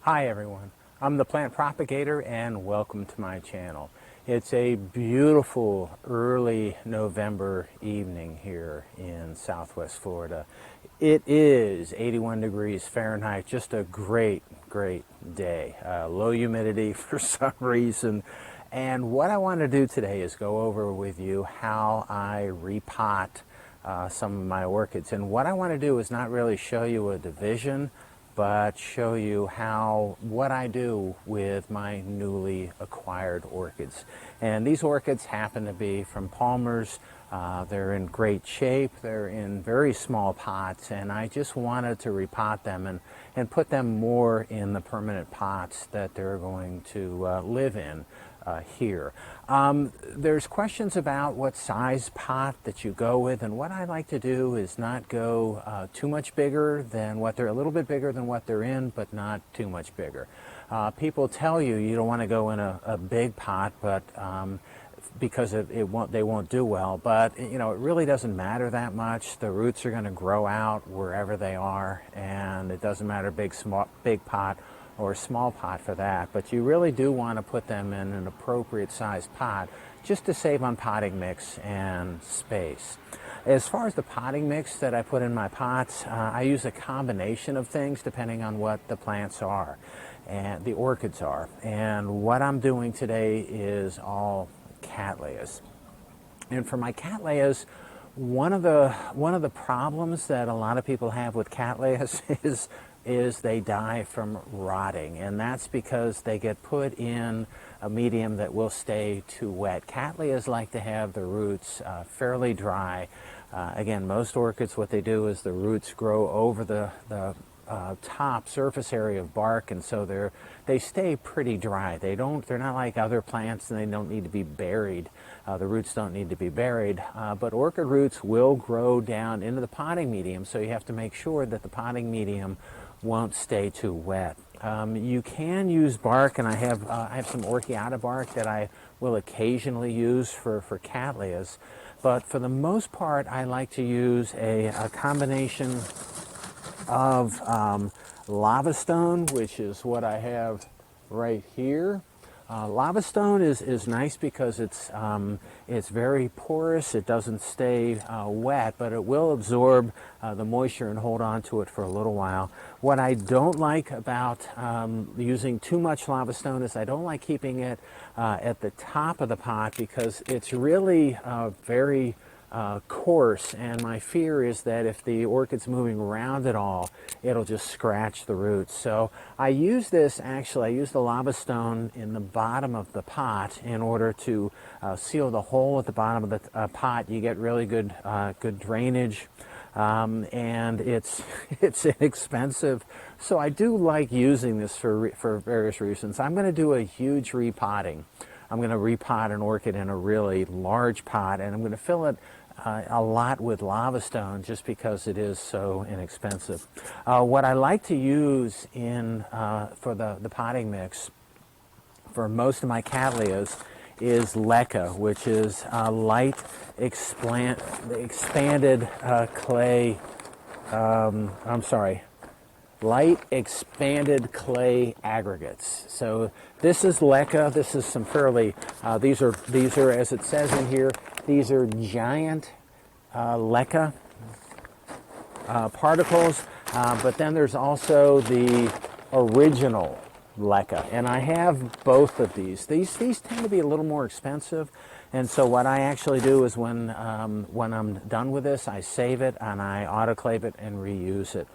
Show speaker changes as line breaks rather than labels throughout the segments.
Hi everyone, I'm the plant propagator and welcome to my channel. It's a beautiful early November evening here in Southwest Florida. It is 81 degrees Fahrenheit, just a great day. Low humidity for some reason. And what I want to do today is go over with you how I repot some of my orchids. And what I want to do is not really show you a division, but show you what I do with my newly acquired orchids. And these orchids happen to be from Palmer's. They're in great shape. They're in very small pots, and I just wanted to repot them and put them more in the permanent pots that they're going to live in here. There's questions about what size pot that you go with, and what I like to do is not go too much bigger than what they're, a little bit bigger than what they're in, but not too much bigger. People tell you you don't want to go in a big pot, but because they won't do well, but you know, it really doesn't matter that much. The roots are going to grow out wherever they are, and it doesn't matter big pot or a small pot for that, but you really do want to put them in an appropriate sized pot just to save on potting mix and space. As far as the potting mix that I put in my pots, I use a combination of things depending on what the plants are and the orchids are. And what I'm doing today is all Cattleyas. And for my Cattleyas, one of the problems that a lot of people have with Cattleyas is they die from rotting, and that's because they get put in a medium that will stay too wet. Cattleyas like to have the roots fairly dry. Again, most orchids, what they do is the roots grow over the top surface area of bark, and so they stay pretty dry. They're not like other plants, and they don't need to be buried. The roots don't need to be buried, but orchid roots will grow down into the potting medium, so you have to make sure that the potting medium won't stay too wet. You can use bark, and I have some Orchiata bark that I will occasionally use for Cattleyas, but for the most part I like to use a combination of lava stone, which is what I have right here. Lava stone is nice because it's very porous. It doesn't stay wet, but it will absorb the moisture and hold on to it for a little while. What I don't like about using too much lava stone is I don't like keeping it at the top of the pot because it's really very coarse, and my fear is that if the orchid's moving around at all, it'll just scratch the roots. So I use the lava stone in the bottom of the pot in order to seal the hole at the bottom of the pot. You get really good drainage, and it's inexpensive. So I do like using this for various reasons. I'm going to do a huge repotting. I'm going to repot an orchid in a really large pot, and I'm going to fill it a lot with lava stone just because it is so inexpensive. What I like to use for the potting mix for most of my Cattleyas is LECA, which is light expanded clay. Light expanded clay aggregates. So this is LECA. This is some fairly, these are, as it says in here, these are giant LECA particles, but then there's also the original LECA, and I have both of these. These tend to be a little more expensive, and so what I actually do is when I'm done with this, I save it and I autoclave it and reuse it.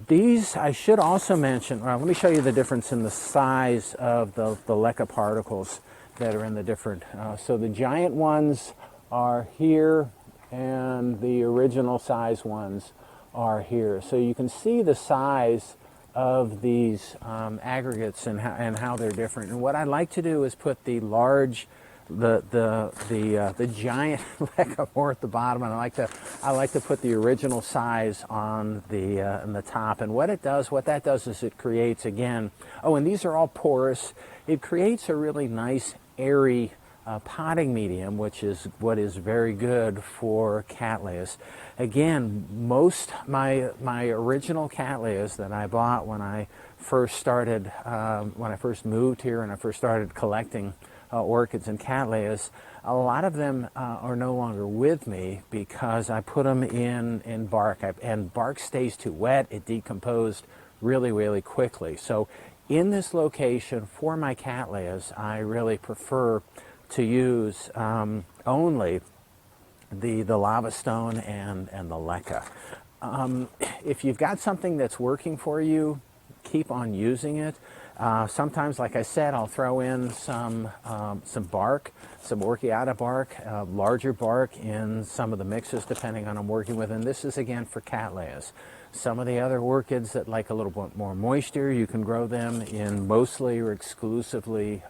These, I should also mention, let me show you the difference in the size of the LECA particles that are in the different, so the giant ones are here, and the original size ones are here. So you can see the size of these aggregates and how they're different. And what I like to do is put the large, the giant LECA more at the bottom, and I like to put the original size on the top. And what that does is it creates, again, and these are all porous. It creates a really nice airy potting medium, which is what is very good for Cattleyas. Again, my original Cattleyas that I bought when I first started, when I first moved here and I first started collecting orchids and Cattleyas, a lot of them are no longer with me because I put them in bark, and bark stays too wet. It decomposed really, really quickly. So in this location for my Cattleyas, I really prefer to use only the lava stone and the LECA. If you've got something that's working for you, keep on using it. Sometimes, like I said, I'll throw in some bark, some Orchid bark, larger bark in some of the mixes depending on what I'm working with. And this is again for Cattleyas. Some of the other orchids that like a little bit more moisture, you can grow them in mostly or exclusively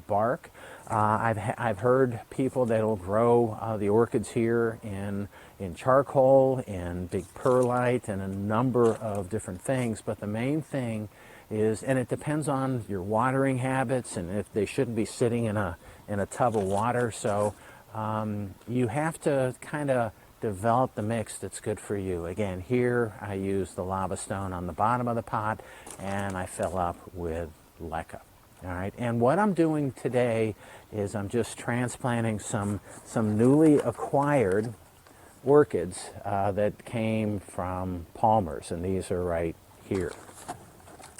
bark. I've heard people that'll grow the orchids here in charcoal, in big perlite, and a number of different things. But the main thing is, and it depends on your watering habits and if they shouldn't be sitting in a tub of water. So you have to kind of develop the mix that's good for you. Again, here I use the lava stone on the bottom of the pot, and I fill up with LECA. All right, and what I'm doing today is I'm just transplanting some newly acquired orchids that came from Palmer's, and these are right here.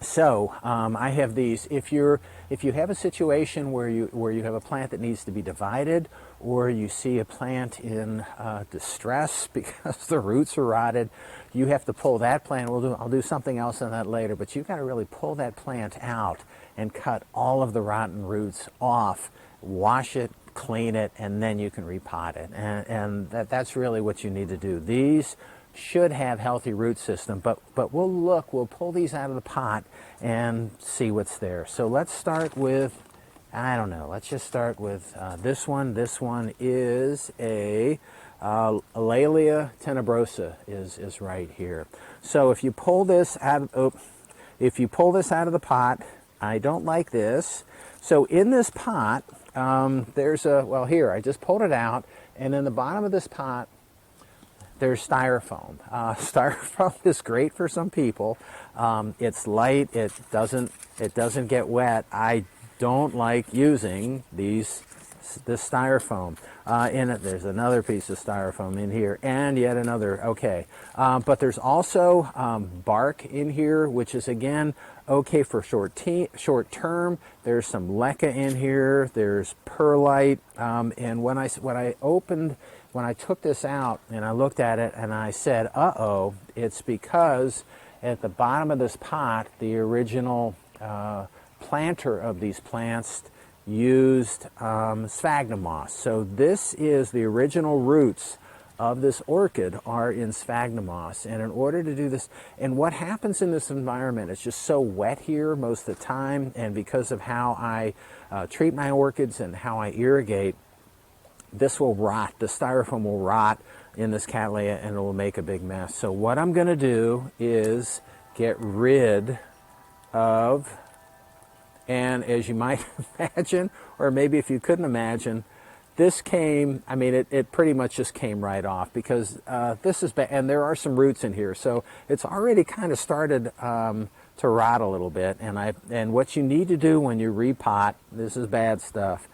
So I have these. If you have a situation where you have a plant that needs to be divided, or you see a plant in distress because the roots are rotted, you have to pull that plant. I'll do something else on that later, but you've got to really pull that plant out and cut all of the rotten roots off, wash it, clean it, and then you can repot it. And that's really what you need to do. These should have healthy root system, but we'll pull these out of the pot and see what's there. So let's start with, I don't know, let's just start with this one. This one is a Cattleya tenebrosa is right here. So if you pull this out of, the pot, I don't like this. So in this pot, there's here, I just pulled it out, and in the bottom of this pot, there's styrofoam. Styrofoam is great for some people. It's light. It doesn't get wet. I don't like using this styrofoam. In it, there's another piece of styrofoam in here, and yet another. Okay, but there's also bark in here, which is again okay for short term. There's some LECA in here. There's perlite, and when I took this out and I looked at it and I said, uh-oh, it's because at the bottom of this pot, the original planter of these plants used sphagnum moss. So this is the original roots of this orchid are in sphagnum moss. And in order to do this, and what happens in this environment, it's just so wet here most of the time, and because of how I treat my orchids and how I irrigate, this will rot. The styrofoam will rot in this Cattleya and it will make a big mess. So what I'm going to do is get rid of, and as you might imagine, or maybe if you couldn't imagine, this came, I mean, it pretty much just came right off because this is bad, and there are some roots in here. So it's already kind of started to rot a little bit. And what you need to do when you repot, this is bad stuff,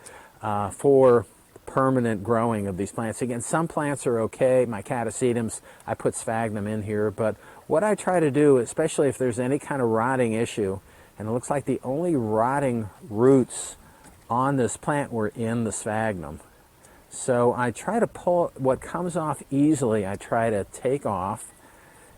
for permanent growing of these plants. Again, some plants are okay. My Cattosedums, I put sphagnum in here, but what I try to do, especially if there's any kind of rotting issue, and it looks like the only rotting roots on this plant were in the sphagnum. So I try to pull what comes off easily, I try to take off,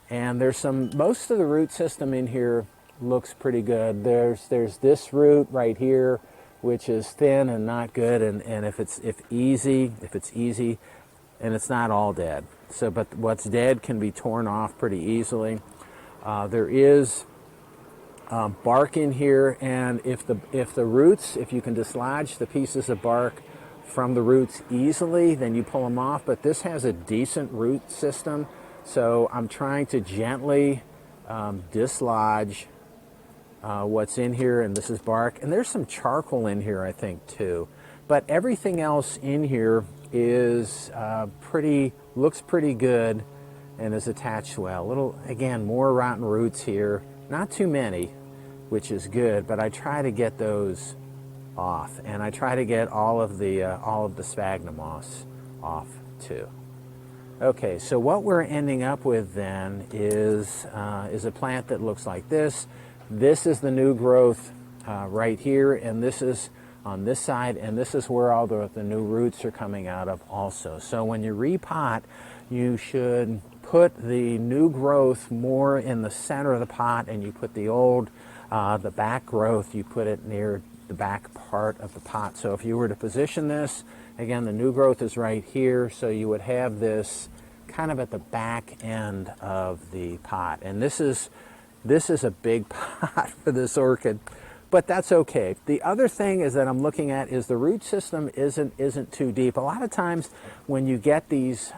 and there's most of the root system in here looks pretty good. There's this root right here, which is thin and not good, and if it's easy, and it's not all dead. So, but what's dead can be torn off pretty easily. There is bark in here, and if the roots, if you can dislodge the pieces of bark from the roots easily, then you pull them off. But this has a decent root system, so I'm trying to gently dislodge what's in here, and this is bark, and there's some charcoal in here, I think, too. but everything else in here is looks pretty good and is attached well. Little, again, more rotten roots here. Not too many, which is good, but I try to get those off, and I try to get all of the sphagnum moss off too. Okay, so what we're ending up with then is a plant that looks like this. This is the new growth right here, and this is on this side, and this is where all the new roots are coming out of also. So when you repot, you should put the new growth more in the center of the pot, and you put the old, the back growth, you put it near the back part of the pot. So if you were to position this, again, the new growth is right here, so you would have this kind of at the back end of the pot. And this is a big pot for this orchid, but that's okay. The other thing is that I'm looking at is the root system isn't too deep. A lot of times when you get these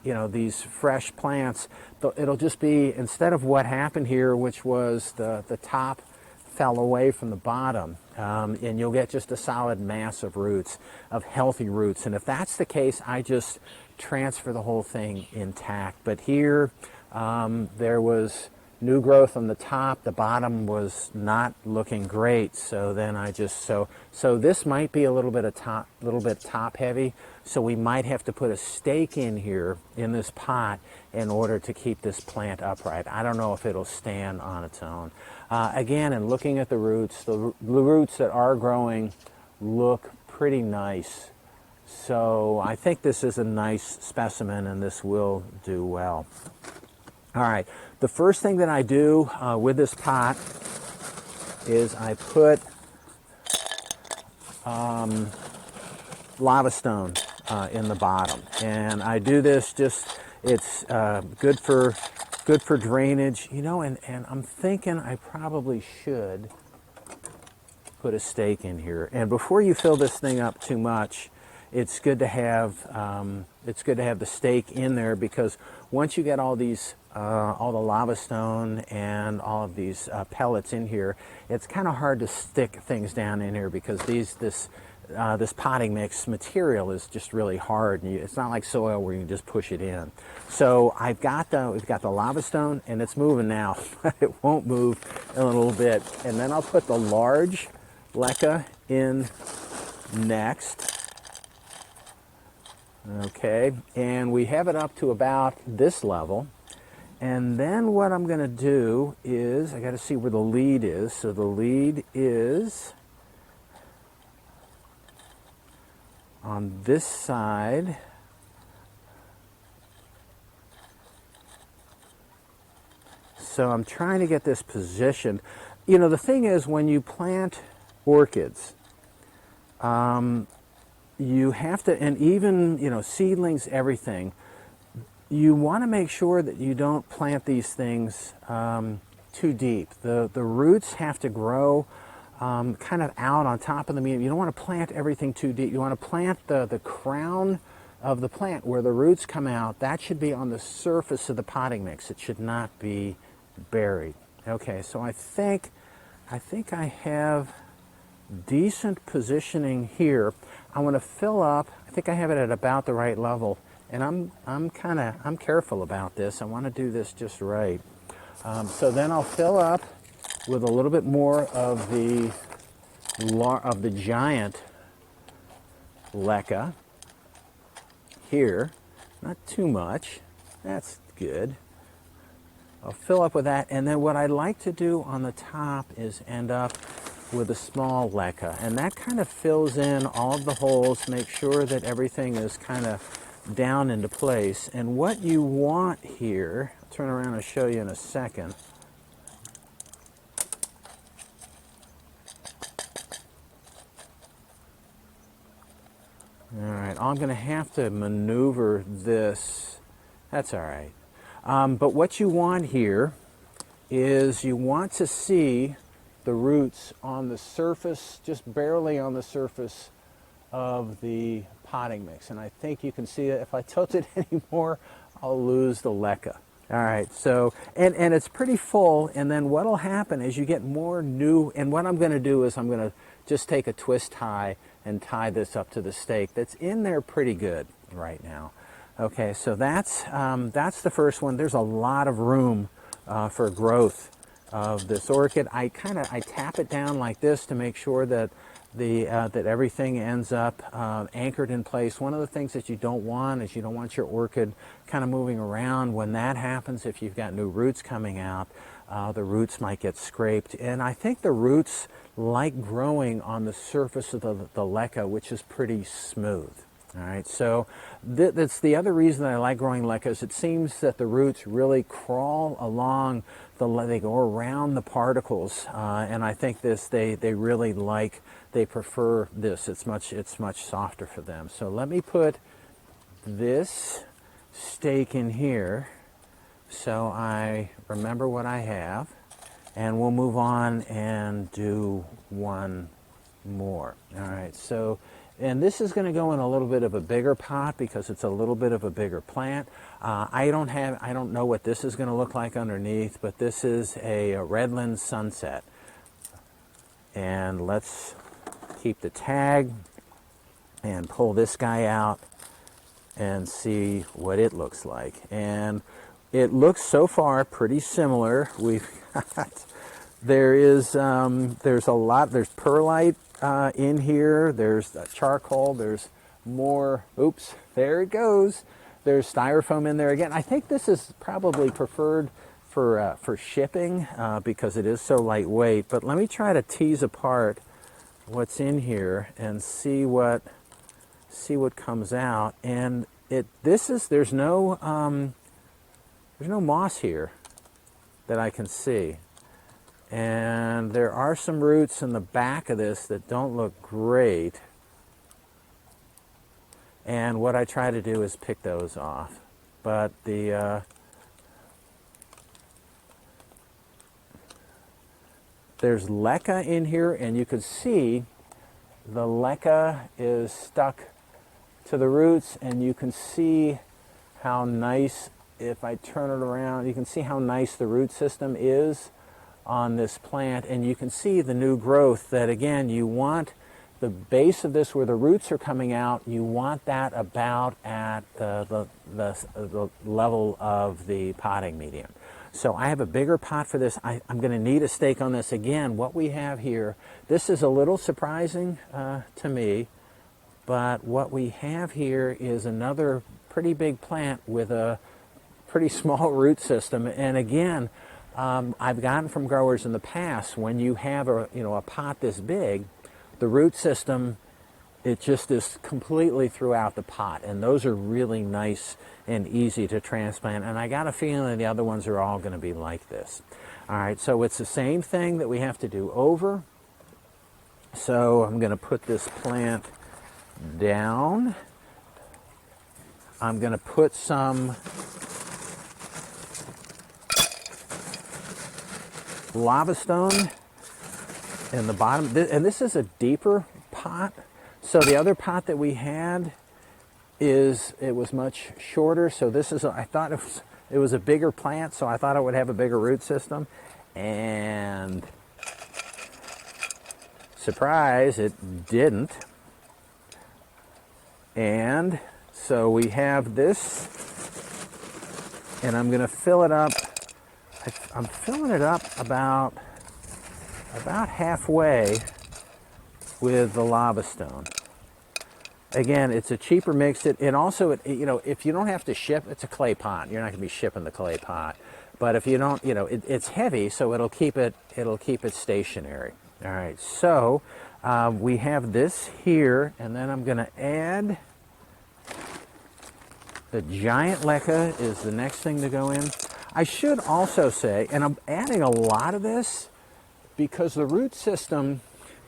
these fresh plants, it'll just be, instead of what happened here, which was the top fell away from the bottom, and you'll get just a solid mass of roots, of healthy roots. And if that's the case, I just transfer the whole thing intact. But here there was new growth on the top, the bottom was not looking great, so then I just so this might be a little bit top heavy, so we might have to put a stake in here in this pot in order to keep this plant upright. I don't know if it'll stand on its own. Again, and looking at the roots that are growing look pretty nice, so I think this is a nice specimen and this will do well. All right, the first thing that I do with this pot is I put lava stone in the bottom, and I do this it's good for drainage, and I'm thinking I probably should put a stake in here. And before you fill this thing up too much, it's good to have the stake in there, because once you get all the lava stone and all of these pellets in here, it's kind of hard to stick things down in here, because this potting mix material is just really hard, and it's not like soil where you can just push it in. So we've got the lava stone, and it's moving now. It won't move in a little bit, and then I'll put the large LECA in next. Okay, and we have it up to about this level. And then what I'm going to do is, I got to see where the lead is. So the lead is on this side. So I'm trying to get this positioned. The thing is, when you plant orchids, you have to, and even, seedlings, everything, you want to make sure that you don't plant these things too deep. The roots have to grow kind of out on top of the medium. You don't want to plant everything too deep. You want to plant the crown of the plant where the roots come out. That should be on the surface of the potting mix. It should not be buried. Okay, so I think I have decent positioning here. I want to fill up. I think I have it at about the right level, and I'm careful about this. I want to do this just right. So then I'll fill up with a little bit more of the giant LECA here. Not too much. That's good. I'll fill up with that, and then what I like to do on the top is end up with a small LECA, and that kind of fills in all of the holes, make sure that everything is kind of down into place. And what you want here, I'll turn around and show you in a second. All right, I'm going to have to maneuver this. That's all right. But what you want here is you want to see the roots on the surface, just barely on the surface of the potting mix. And I think you can see it. If I tilt it anymore, I'll lose the LECA. All right, so, and it's pretty full, and then what'll happen is you get more new, and what I'm going to do is I'm going to just take a twist tie and tie this up to the stake that's in there pretty good right now. Okay, so that's the first one. There's a lot of room for growth of this orchid. I tap it down like this to make sure that that everything ends up anchored in place. One of the things that you don't want is you don't want your orchid kind of moving around. When that happens, if you've got new roots coming out, the roots might get scraped. And I think the roots like growing on the surface of the LECA, which is pretty smooth. All right, so that's the other reason that I like growing LECAs. It seems that the roots really crawl along they go around the particles, and I think they really they prefer this. It's much softer for them. So let me put this stake in here so I remember what I have, and we'll move on and do one more. All right, so. And this is going to go in a little bit of a bigger pot because it's a little bit of a bigger plant. I don't know what this is going to look like underneath, but this is a Redland Sunset. And let's keep the tag and pull this guy out and see what it looks like. And it looks so far pretty similar. We've got, there's perlite in here, there's charcoal, there's more, oops, there it goes. There's styrofoam in there again. I think this is probably preferred for shipping because it is so lightweight, but let me try to tease apart what's in here and see what comes out. And there's no moss here that I can see. And there are some roots in the back of this that don't look great. And what I try to do is pick those off. But there's LECA in here, and you can see the LECA is stuck to the roots, and you can see how nice, if I turn it around, you can see how nice the root system is on this plant, and you can see the new growth. That again, you want the base of this where the roots are coming out, you want that about at the level of the potting medium. So I have a bigger pot for this. I'm going to need a stake on this. Again, what we have here, this is a little surprising to me, but what we have here is another pretty big plant with a pretty small root system. And again, I've gotten from growers in the past, when you have a pot this big, the root system, it just is completely throughout the pot, and those are really nice and easy to transplant. And I got a feeling that the other ones are all going to be like this. All right, so it's the same thing that we have to do over. So I'm going to put this plant down. I'm going to put some lava stone in the bottom, and this is a deeper pot. So the other pot that we had it was much shorter. So this is I thought it was a bigger plant, so I thought it would have a bigger root system, and surprise, it didn't. And so we have this, and I'm going to fill it up. I'm filling it up about halfway with the lava stone. Again, it's a cheaper mix. It also, if you don't have to ship, it's a clay pot. You're not going to be shipping the clay pot. But if you don't, it's heavy, so it'll keep it stationary. All right. So we have this here, and then I'm going to add the giant LECA is the next thing to go in. I should also say, and I'm adding a lot of this because the root system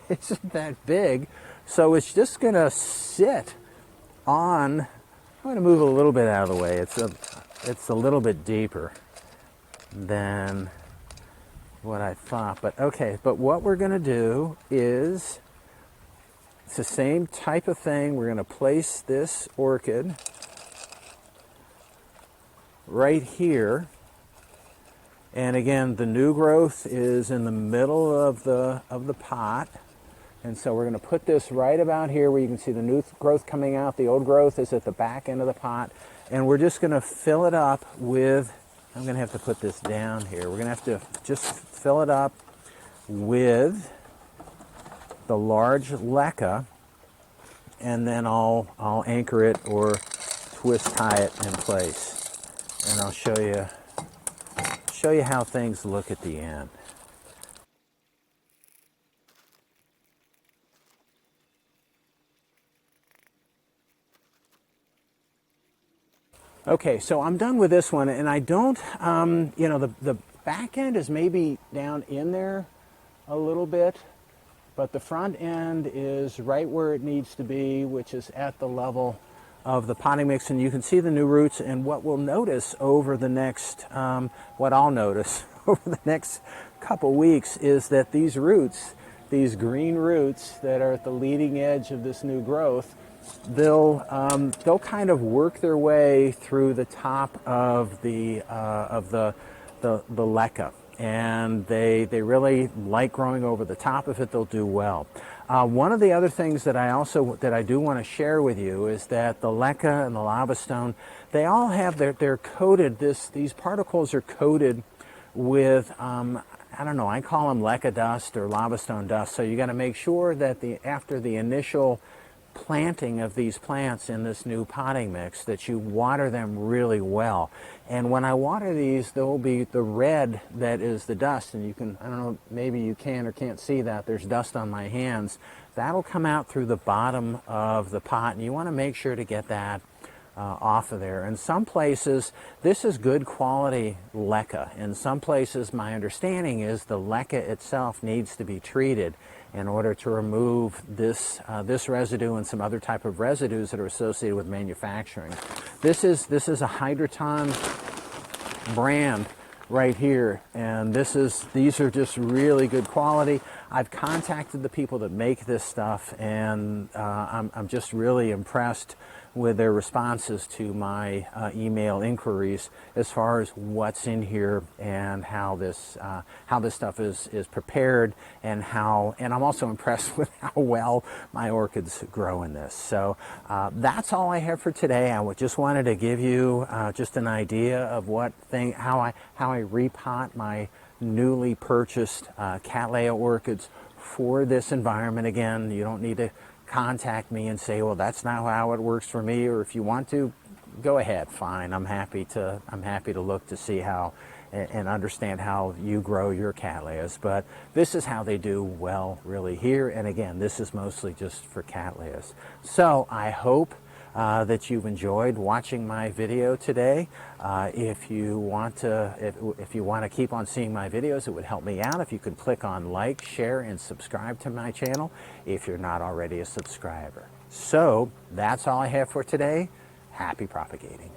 isn't that big, so it's just going to sit on. I'm going to move a little bit out of the way. It's a little bit deeper than what I thought, but okay. But what we're going to do is it's the same type of thing. We're going to place this orchid right here. And again, the new growth is in the middle of the pot. And so we're going to put this right about here where you can see the new growth coming out. The old growth is at the back end of the pot. And we're just going to fill it up with, I'm going to have to put this down here. We're going to have to just fill it up with the large LECA, and then I'll anchor it or twist tie it in place. And I'll show you how things look at the end. Okay, so I'm done with this one, and I don't, you know, the back end is maybe down in there a little bit, but the front end is right where it needs to be, which is at the level of the potting mix, and you can see the new roots. And what we'll notice over the next, what I'll notice over the next couple weeks is that these roots, these green roots that are at the leading edge of this new growth, they'll kind of work their way through the top of the LECA, and they really like growing over the top of it. They'll do well. One of the other things that I do want to share with you is that the LECA and the lava stone, they all have they're coated. These particles are coated with I don't know, I call them LECA dust or lava stone dust. So you got to make sure that after the initial planting of these plants in this new potting mix, that you water them really well. And when I water these, there will be the red that is the dust, and you can, I don't know, maybe you can or can't see that, there's dust on my hands. That'll come out through the bottom of the pot, and you want to make sure to get that off of there. In some places, this is good quality LECA. In some places, my understanding is the LECA itself needs to be treated in order to remove this residue and some other type of residues that are associated with manufacturing. This is a Hydroton brand right here, and these are just really good quality. I've contacted the people that make this stuff, and I'm just really impressed with their responses to my email inquiries as far as what's in here and how this stuff is prepared, and I'm also impressed with how well my orchids grow in this. So that's all I have for today. I just wanted to give you just an idea of how I repot my newly purchased Cattleya orchids for this environment. Again, you don't need to contact me and say, well, that's not how it works for me, or if you want to, go ahead, fine. I'm happy to look to see how and understand how you grow your Cattleyas, but this is how they do well really here. And again, this is mostly just for Cattleyas. So I hope that you've enjoyed watching my video today. If you want to keep on seeing my videos, it would help me out if you could click on like, share, and subscribe to my channel if you're not already a subscriber. So that's all I have for today. Happy propagating.